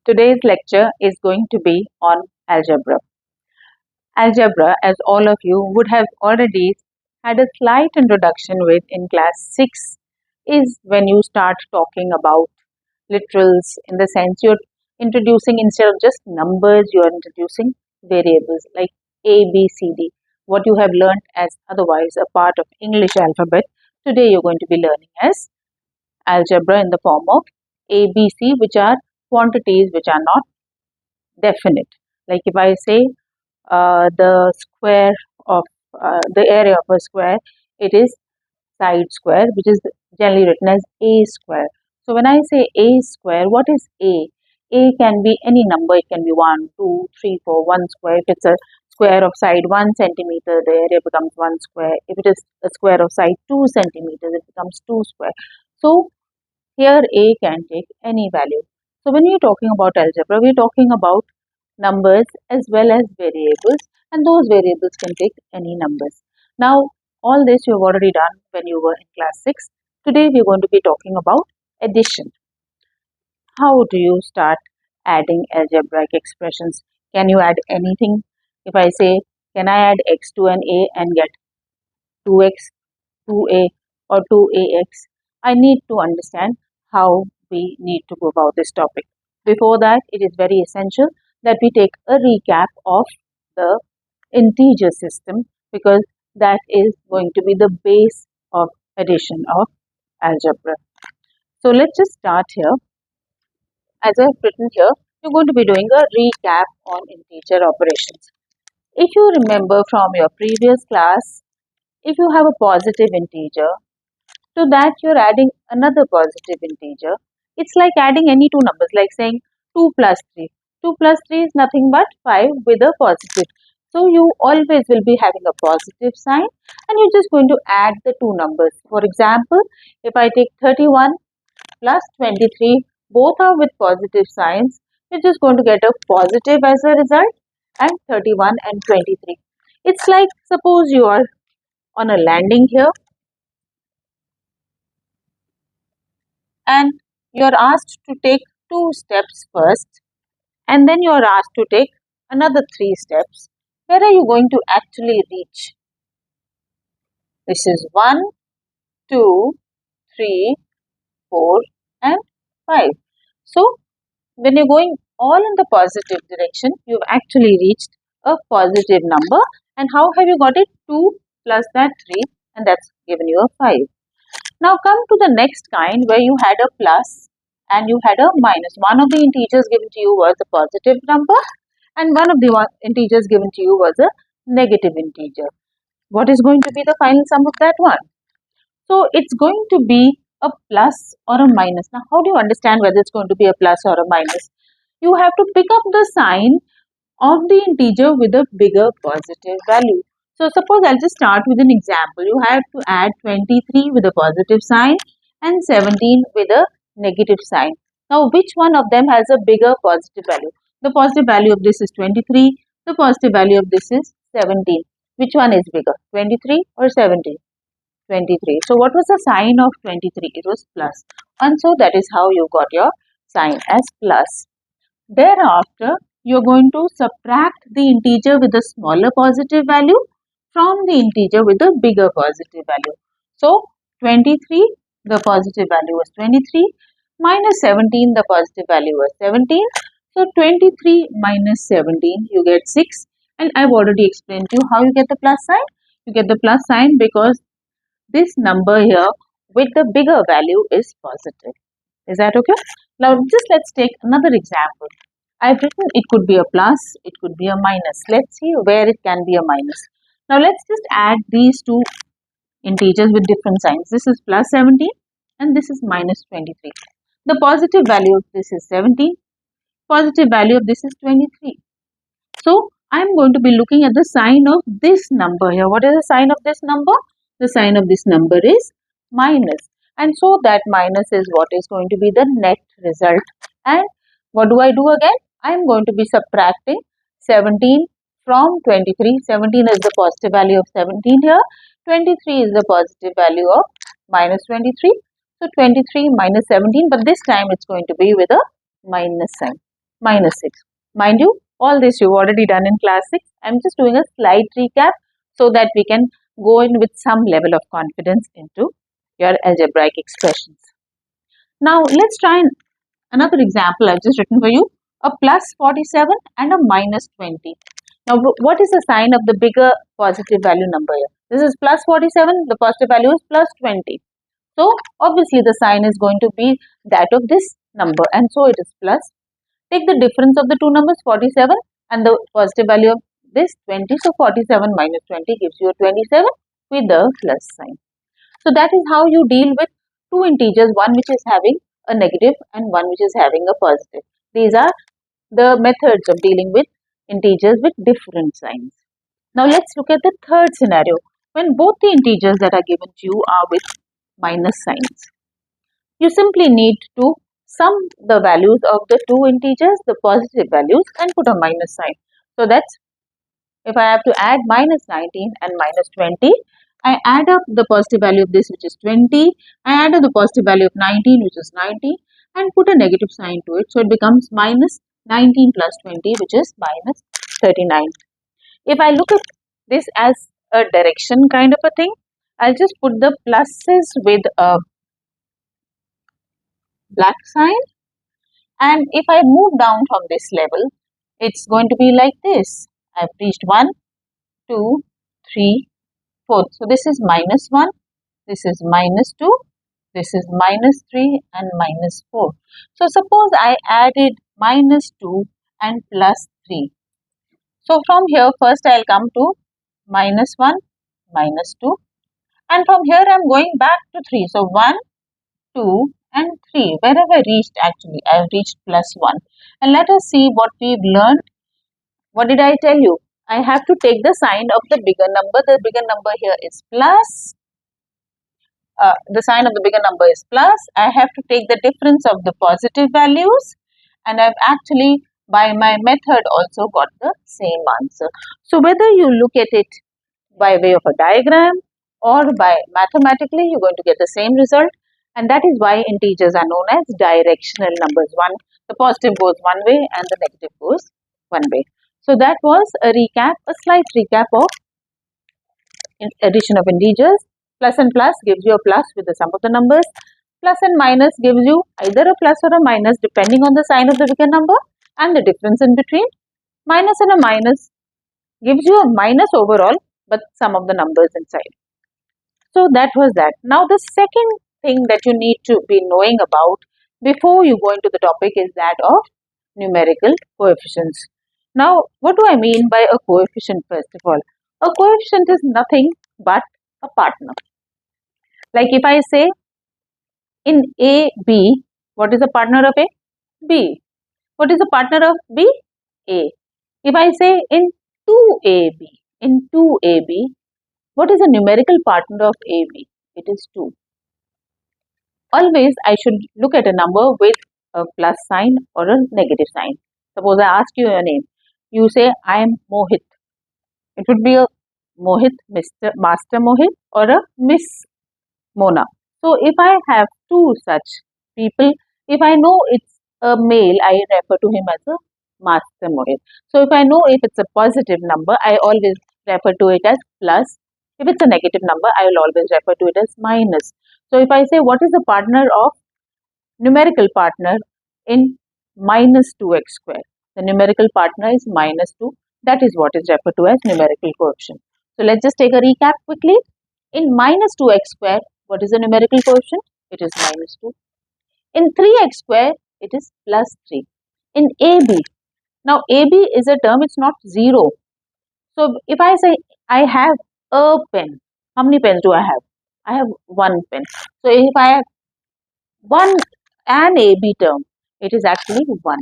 Today's lecture is going to be on algebra. Algebra, as all of you would have already had a slight introduction with in class 6, is when you start talking about literals, in the sense you're introducing, instead of just numbers, you're introducing variables like A, B, C, D. What you have learned as otherwise a part of English alphabet, today you're going to be learning as algebra in the form of A, B, C, which are quantities which are not definite. Like if I say the square of the area of a square, it is side square, which is generally written as a square. So when I say a square, what is a? A can be any number. It can be 1, 2, 3, 4, 1 square. If it's a square of side 1 centimeter, the area becomes 1 square. If it is a square of side 2 centimeters, it becomes 2 square. So here a can take any value. So when you're talking about algebra, we're talking about numbers as well as variables, and those variables can take any numbers. Now, all this you have already done when you were in class 6. Today we are going to be talking about addition. How do you start adding algebraic expressions? Can you add anything? If I say, can I add x to an a and get 2x, 2a or 2ax? I need to understand how we need to go about this topic. Before that, it is very essential that we take a recap of the integer system, because that is going to be the base of addition of algebra. So let's just start here. As I have written here, you're going to be doing a recap on integer operations. If you remember from your previous class, if you have a positive integer, to that you're adding another positive integer. It's like adding any two numbers, like saying 2 plus 3. 2 plus 3 is nothing but 5 with a positive. So you always will be having a positive sign, and you're just going to add the two numbers. For example, if I take 31 plus 23, both are with positive signs, you're just going to get a positive as a result, and 31 and 23. It's like, suppose you are on a landing here, and you're asked to take 2 steps first, and then you're asked to take another 3 steps. Where are you going to actually reach? This is 1, 2, 3, 4 and 5. So when you're going all in the positive direction, you've actually reached a positive number. And how have you got it? 2 plus that 3, and that's given you a 5. Now come to the next kind, where you had a plus and you had a minus. One of the integers given to you was a positive number, and one of the integers given to you was a negative integer. What is going to be the final sum of that one? So it's going to be a plus or a minus. Now how do you understand whether it's going to be a plus or a minus? You have to pick up the sign of the integer with a bigger positive value. So suppose I'll just start with an example. You have to add 23 with a positive sign and 17 with a negative sign. Now which one of them has a bigger positive value? The positive value of this is 23. The positive value of this is 17. Which one is bigger, 23 or 17? 23. So what was the sign of 23? It was plus. And so that is how you got your sign as plus. Thereafter, you are going to subtract the integer with a smaller positive value from the integer with a bigger positive value. So 23, the positive value was 23, minus 17, the positive value was 17. So 23 minus 17, you get 6. And I've already explained to you how you get the plus sign. You get the plus sign because this number here with the bigger value is positive. Is that okay? Now just let's take another example. I've written it could be a plus, it could be a minus. Let's see where it can be a minus. Now let's just add these two integers with different signs. This is plus 17 and this is minus 23. The positive value of this is 17. Positive value of this is 23. So I'm going to be looking at the sign of this number here. What is the sign of this number? The sign of this number is minus. And so that minus is what is going to be the net result. And what do I do again? I am going to be subtracting 17 from 23. 17 is the positive value of 17 here. 23 is the positive value of minus 23. So 23 minus 17, but this time it's going to be with a minus sign. minus 6. Mind you, all this you've already done in class 6. I'm just doing a slight recap so that we can go in with some level of confidence into your algebraic expressions. Now let's try another example I've just written for you. A plus 47 and a minus 20. Now what is the sign of the bigger positive value number here? This is plus 47, the positive value is plus 20. So obviously the sign is going to be that of this number, and so it is plus. Take the difference of the two numbers 47 and the positive value of this 20. So 47 minus 20 gives you a 27 with the plus sign. So that is how you deal with two integers, one which is having a negative and one which is having a positive. These are the methods of dealing with integers with different signs. Now let's look at the third scenario, when both the integers that are given to you are with minus signs. You simply need to sum the values of the two integers, the positive values, and put a minus sign. So that's, if I have to add minus 19 and minus 20, I add up the positive value of this, which is 20, I add up the positive value of 19, which is 90, and put a negative sign to it. So it becomes minus 19 plus 20, which is minus 39. If I look at this as a direction kind of a thing, I'll just put the pluses with a black sign, and if I move down from this level, it's going to be like this. I've reached 1, 2, 3, 4. So this is minus 1, this is minus 2, this is minus 3 and minus 4. So suppose I added minus 2 and plus 3. So from here first I'll come to minus 1, minus 2, and from here I'm going back to 3. So 1, 2 and 3. Where have I reached actually? I have reached plus 1. And let us see what we've learned. What did I tell you? I have to take the sign of the bigger number. The bigger number here is plus. The sign of the bigger number is plus. I have to take the difference of the positive values. And I've actually, by my method, also got the same answer. So whether you look at it by way of a diagram or by mathematically, you're going to get the same result. And that is why integers are known as directional numbers. The positive goes one way and the negative goes one way. So that was a recap, a slight recap of addition of integers. Plus and plus gives you a plus with the sum of the numbers. Plus and minus gives you either a plus or a minus depending on the sign of the bigger number and the difference in between. Minus and a minus gives you a minus overall, but sum of the numbers inside. So that was that. Now the second thing that you need to be knowing about before you go into the topic is that of numerical coefficients. Now what do I mean by a coefficient first of all? A coefficient is nothing but a partner. Like if I say in A, B, what is the partner of A? B. What is the partner of B? A. If I say in 2AB, what is the numerical partner of AB? It is 2. Always I should look at a number with a plus sign or a negative sign. Suppose I ask you your name. You say, I am Mohit. It would be a Mohit, Mr. Master Mohit or a Miss Mona. So if I have two such people, if I know it's a male, I refer to him as a Master Mohit. So if I know if it's a positive number, I always refer to it as plus. If it's a negative number, I will always refer to it as minus. So if I say what is the partner of numerical partner in minus 2x square, the numerical partner is minus 2. That is what is referred to as numerical coefficient. So let's just take a recap quickly. In minus 2x square, what is the numerical coefficient? It is minus 2. In 3x square, it is plus 3. In AB, now AB is a term, it's not 0. So if I say I have a pen, how many pens do I have? I have one pen. So if I have an AB term, it is actually 1.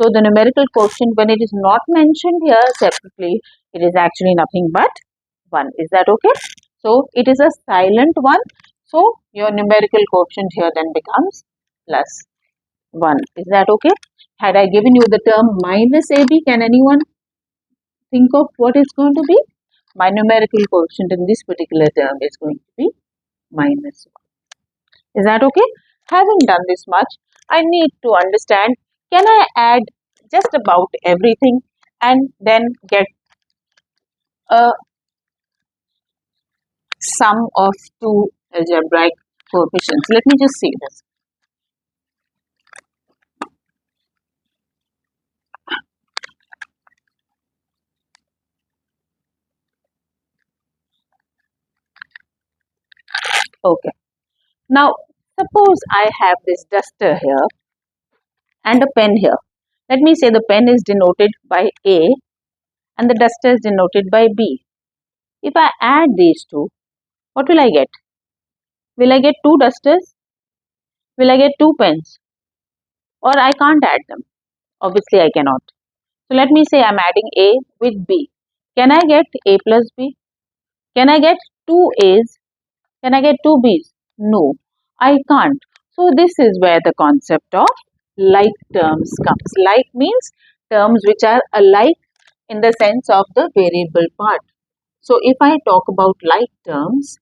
So the numerical coefficient, when it is not mentioned here separately, it is actually nothing but 1. Is that okay? So it is a silent one. So your numerical coefficient here then becomes plus 1. Is that okay? Had I given you the term minus AB, can anyone think of what it's going to be? My numerical coefficient in this particular term is going to be minus 1. Is that okay? Having done this much, I need to understand, can I add just about everything and then get a sum of two algebraic coefficients. Let me just see this. Okay. Now, suppose I have this duster here and a pen here. Let me say the pen is denoted by A and the duster is denoted by B. If I add these two, what will I get? Will I get two dusters? Will I get two pens? Or I can't add them? Obviously, I cannot. So let me say I'm adding A with B. Can I get A plus B? Can I get two A's? Can I get two B's? No, I can't. So this is where the concept of like terms comes. Like means terms which are alike in the sense of the variable part. So if I talk about like terms,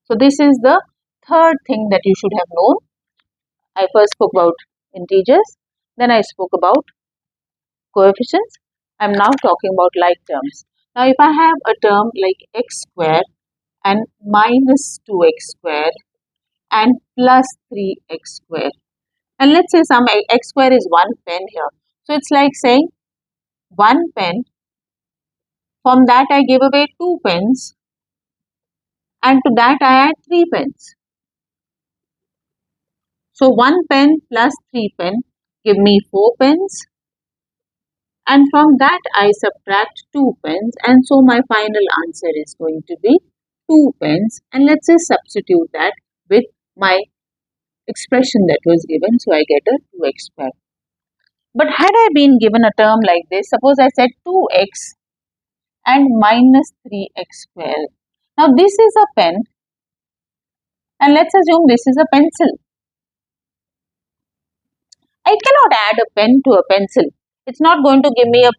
so this is the third thing that you should have known. I first spoke about integers, then I spoke about coefficients. I am now talking about like terms. Now if I have a term like x square and minus 2x square and plus 3x square, and let's say some x square is one pen here. So it's like saying one pen, from that I give away two pens, and to that I add three pens. So one pen plus three pen give me four pens, and from that I subtract two pens, and so my final answer is going to be two pens. And let's just substitute that with my expression that was given, so I get a 2x square. But had I been given a term like this, suppose I said 2x and minus 3x square. Now this is a pen, and let's assume this is a pencil. I cannot add a pen to a pencil. It's not going to give me a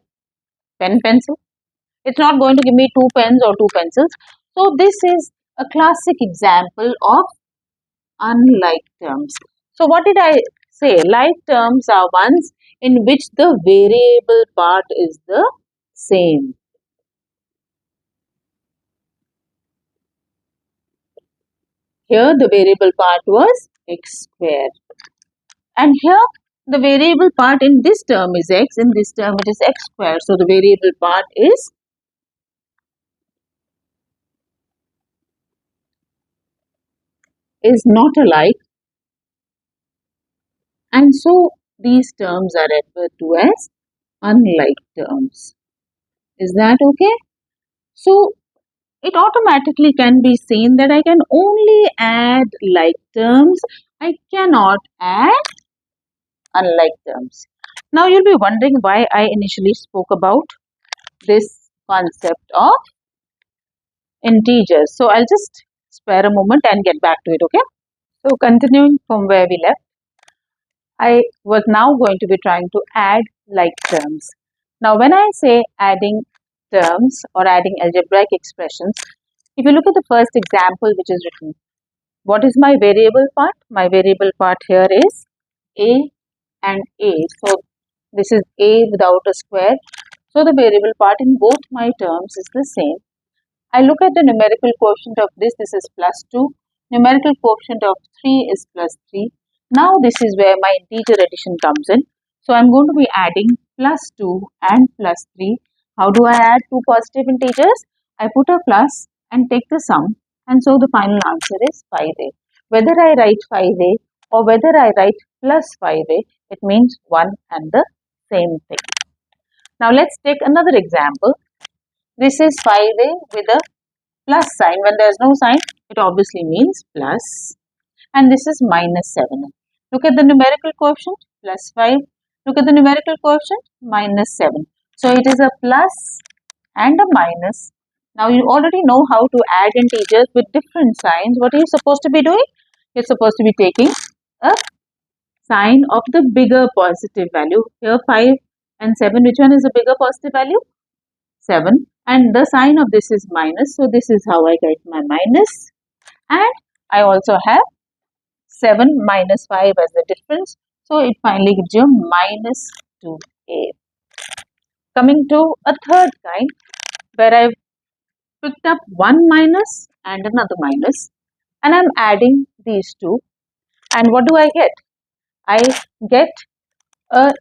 pen pencil. It's not going to give me two pens or two pencils. So this is a classic example of unlike terms. So what did I say? Like terms are ones in which the variable part is the same. Here the variable part was x square. And here the variable part in this term is x, in this term it is x square. So the variable part is not alike, and so these terms are referred to as unlike terms. Is that okay? So it automatically can be seen that I can only add like terms. I cannot add unlike terms. Now you'll be wondering why I initially spoke about this concept of integers. So I'll just spare a moment and get back to it, okay? So continuing from where we left, I was now going to be trying to add like terms. Now when I say adding terms or adding algebraic expressions, if you look at the first example which is written, what is my variable part? My variable part here is a and a. So this is a without a square. So the variable part in both my terms is the same. I look at the numerical quotient of this is plus 2. Numerical quotient of 3 is plus 3. Now this is where my integer addition comes in. So I'm going to be adding plus 2 and plus 3. How do I add two positive integers? I put a plus and take the sum, and so the final answer is 5a. Whether I write 5a or whether I write plus 5a, it means one and the same thing. Now let's take another example. This is 5a with a plus sign. When there is no sign, it obviously means plus. And this is minus 7. Look at the numerical coefficient, plus 5. Look at the numerical coefficient, minus 7. So it is a plus and a minus. Now you already know how to add integers with different signs. What are you supposed to be doing? You're supposed to be taking a sign of the bigger positive value. Here 5 and 7, which one is the bigger positive value? 7, and the sign of this is minus, so this is how I get my minus, and I also have 7 minus 5 as the difference, so it finally gives you minus 2a. Coming to a third kind where I've picked up one minus and another minus, and I'm adding these two. And what do I get? I get a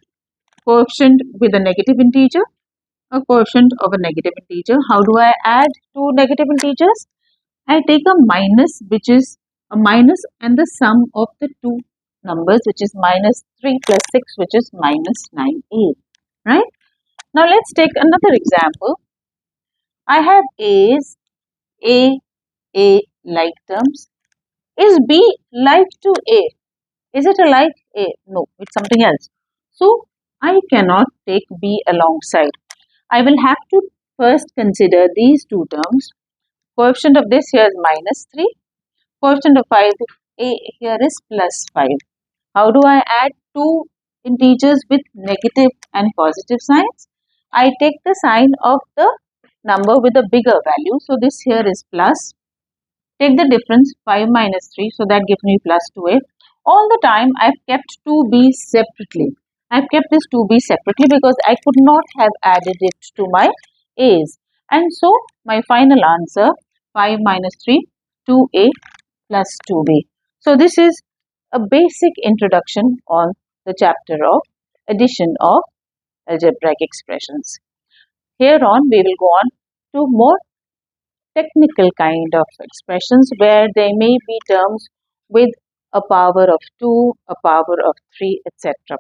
quotient with a negative integer, a quotient of a negative integer. How do I add two negative integers? I take a minus, which is a minus, and the sum of the two numbers, which is minus 3 plus 6, which is minus 9a. Right? Now let's take another example. I have A's, A like terms. Is B like to A? Is it a like A? No, it's something else. So I cannot take B alongside. I will have to first consider these two terms. Coefficient of this here is minus 3. Coefficient of 5A here is plus 5. How do I add two integers with negative and positive signs? I take the sign of the number with a bigger value. So this here is plus. Take the difference 5 minus 3. So that gives me plus 2a. All the time I've kept 2b separately. I've kept this 2b separately because I could not have added it to my a's. And so my final answer 5 minus 3, 2a plus 2b. So this is a basic introduction on the chapter of addition of algebraic expressions. Here on we will go on to more technical kind of expressions where there may be terms with a power of 2, a power of 3, etc.